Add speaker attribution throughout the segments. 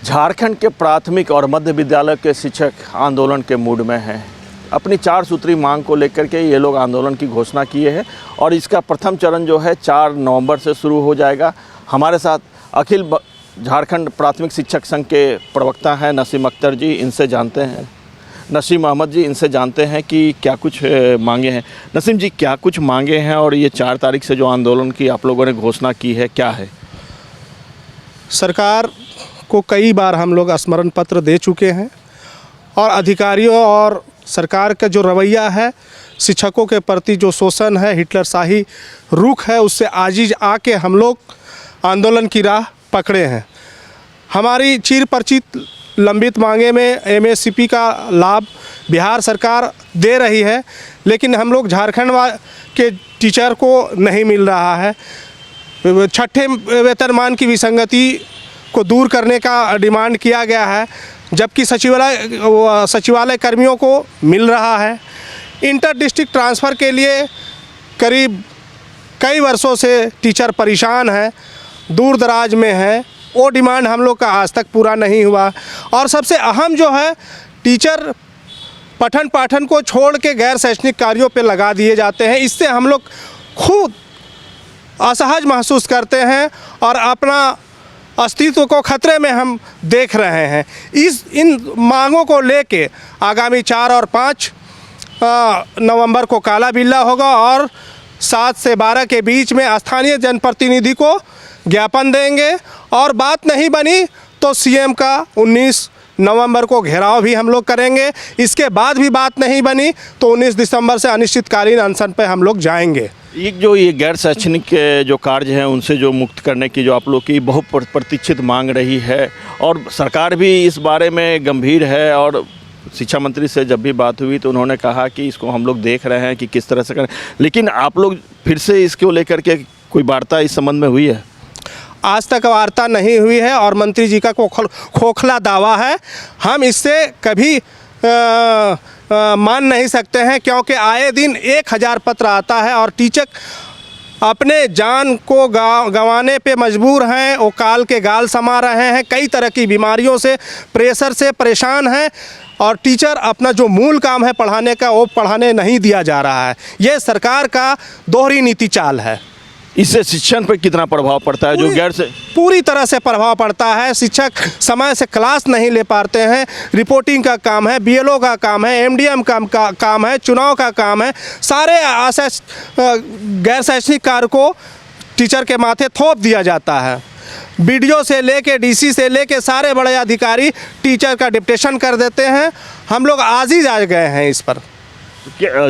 Speaker 1: झारखंड के प्राथमिक और मध्य विद्यालय के शिक्षक आंदोलन के मूड में हैं। अपनी 4 सूत्री मांग को लेकर के ये लोग आंदोलन की घोषणा किए हैं और इसका प्रथम चरण जो है 4 नवंबर से शुरू हो जाएगा। हमारे साथ अखिल झारखंड प्राथमिक शिक्षक संघ के प्रवक्ता हैं नसीम अख्तर जी, इनसे जानते हैं। नसीम अहमद जी, इनसे जानते हैं कि क्या कुछ मांगे हैं। नसीम जी, क्या कुछ मांगे हैं और ये 4 तारीख से जो आंदोलन की आप लोगों ने घोषणा की है, क्या है?
Speaker 2: सरकार को कई बार हम लोग स्मरण पत्र दे चुके हैं और अधिकारियों और सरकार का जो रवैया है, शिक्षकों के प्रति जो शोषण है, हिटलरशाही रुख है, उससे आजीज आके हम लोग आंदोलन की राह पकड़े हैं। हमारी चिर परिचित लंबित मांगे में एमएसपी का लाभ बिहार सरकार दे रही है, लेकिन हम लोग झारखंड के टीचर को नहीं मिल रहा है। 6ठे वेतनमान की विसंगति को दूर करने का डिमांड किया गया है, जबकि सचिवालय कर्मियों को मिल रहा है। इंटर डिस्ट्रिक्ट ट्रांसफ़र के लिए करीब कई वर्षों से टीचर परेशान हैं, दूर दराज में हैं। वो डिमांड हम लोग का आज तक पूरा नहीं हुआ। और सबसे अहम जो है, टीचर पठन पाठन को छोड़ के गैर शैक्षणिक कार्यों पे लगा दिए जाते हैं। इससे हम लोग खुद असहज महसूस करते हैं और अपना अस्तित्व को खतरे में हम देख रहे हैं। इन मांगों को लेके आगामी 4 और 5 नवंबर को काला बिल्ला होगा और 7 से 12 के बीच में स्थानीय जनप्रतिनिधि को ज्ञापन देंगे और बात नहीं बनी तो सीएम का 19 नवंबर को घेराव भी हम लोग करेंगे। इसके बाद भी बात नहीं बनी तो 19 दिसंबर से अनिश्चितकालीन अनशन पे हम लोग जाएंगे।
Speaker 1: ये गैर शैक्षणिक जो कार्य हैं उनसे जो मुक्त करने की जो आप लोग की बहुत प्रतीक्षित मांग रही है और सरकार भी इस बारे में गंभीर है। और शिक्षा मंत्री से जब भी बात हुई तो उन्होंने कहा कि इसको हम लोग देख रहे हैं कि किस तरह से करें, लेकिन आप लोग फिर से इसको लेकर के कोई वार्ता इस संबंध में हुई है?
Speaker 2: आज तक वार्ता नहीं हुई है और मंत्री जी का खोखला दावा है। हम इससे कभी मान नहीं सकते हैं, क्योंकि आए दिन 1000 पत्र आता है और टीचर अपने जान को गंवाने पे मजबूर हैं। वो काल के गाल समा रहे हैं, कई तरह की बीमारियों से, प्रेशर से परेशान हैं और टीचर अपना जो मूल काम है पढ़ाने का, वो पढ़ाने नहीं दिया जा रहा है। ये सरकार का दोहरी नीति चाल है।
Speaker 1: इससे शिक्षण पर कितना प्रभाव पड़ता है? जो गैर से
Speaker 2: पूरी तरह से प्रभाव पड़ता है। शिक्षक समय से क्लास नहीं ले पाते हैं। रिपोर्टिंग का काम है, बीएलओ का काम है, एमडीएम का काम है, चुनाव का काम है। सारे गैर शैक्षणिक कार्य को टीचर के माथे थोप दिया जाता है। बीडीओ से लेके डीसी से लेके सारे बड़े अधिकारी टीचर का डिप्टेशन कर देते हैं। हम लोग आज ही आ गए हैं इस पर।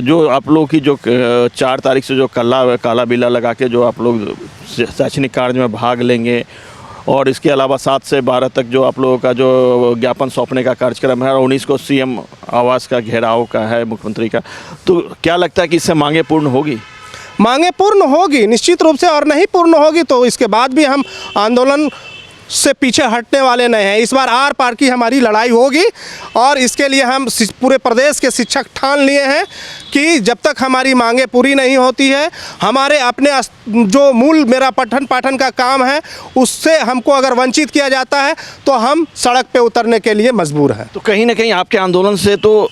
Speaker 1: जो आप लोग की जो 4 तारीख से जो काला बिल्ला लगा के जो आप लोग शैक्षणिक कार्य में भाग लेंगे और इसके अलावा 7 से 12 तक जो आप लोगों का जो ज्ञापन सौंपने का कार्यक्रम है और 19 को सीएम आवास का घेराव का है, मुख्यमंत्री का, तो क्या लगता है कि इससे मांगे पूर्ण होगी?
Speaker 2: मांगे पूर्ण होगी निश्चित रूप से, और नहीं पूर्ण होगी तो इसके बाद भी हम आंदोलन से पीछे हटने वाले नहीं हैं। इस बार आर पार की हमारी लड़ाई होगी और इसके लिए हम पूरे प्रदेश के शिक्षक ठान लिए हैं कि जब तक हमारी मांगे पूरी नहीं होती है, हमारे अपने जो मूल मेरा पठन पाठन का काम है उससे हमको अगर वंचित किया जाता है तो हम सड़क पे उतरने के लिए मजबूर हैं।
Speaker 1: तो कहीं ना कहीं आपके आंदोलन से तो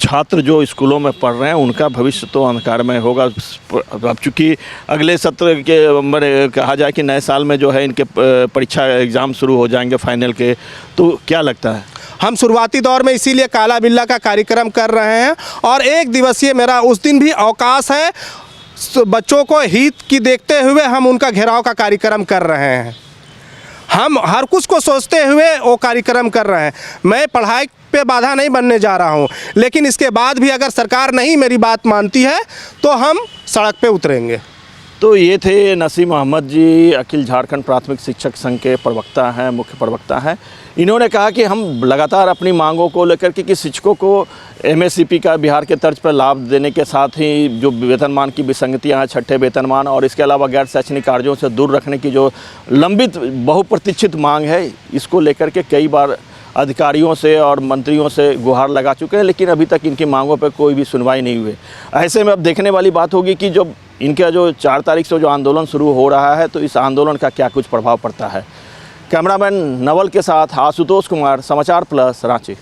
Speaker 1: छात्र जो स्कूलों में पढ़ रहे हैं उनका भविष्य तो अंधकारमय होगा। अब चूँकि अगले सत्र के कहा जाए कि नए साल में जो है इनके परीक्षा एग्ज़ाम शुरू हो जाएंगे फाइनल के, तो क्या लगता है?
Speaker 2: हम शुरुआती दौर में इसीलिए काला बिल्ला का कार्यक्रम कर रहे हैं और 1 दिवसीय मेरा उस दिन भी अवकाश है। बच्चों को हित की देखते हुए हम उनका घेराव का कार्यक्रम कर रहे हैं। हम हर कुछ को सोचते हुए वो कार्यक्रम कर रहे हैं। मैं पढ़ाई पे बाधा नहीं बनने जा रहा हूँ, लेकिन इसके बाद भी अगर सरकार नहीं मेरी बात मानती है तो हम सड़क पे उतरेंगे।
Speaker 1: तो ये थे नसीम अहमद जी, अखिल झारखंड प्राथमिक शिक्षक संघ के प्रवक्ता हैं, मुख्य प्रवक्ता हैं। इन्होंने कहा कि हम लगातार अपनी मांगों को लेकर के कि शिक्षकों को एमएसपी का बिहार के तर्ज पर लाभ देने के साथ ही जो वेतनमान की विसंगतियां हैं, 6ठे वेतनमान और इसके अलावा गैर शैक्षणिक कार्यों से दूर रखने की जो लंबित बहुप्रतीक्षित मांग है, इसको लेकर के कई बार अधिकारियों से और मंत्रियों से गुहार लगा चुके हैं, लेकिन अभी तक इनकी मांगों पर कोई भी सुनवाई नहीं हुई। ऐसे में अब देखने वाली बात होगी कि जो इनका जो 4 तारीख से जो आंदोलन शुरू हो रहा है तो इस आंदोलन का क्या कुछ प्रभाव पड़ता है। कैमरामैन नवल के साथ आशुतोष कुमार, समाचार प्लस, रांची।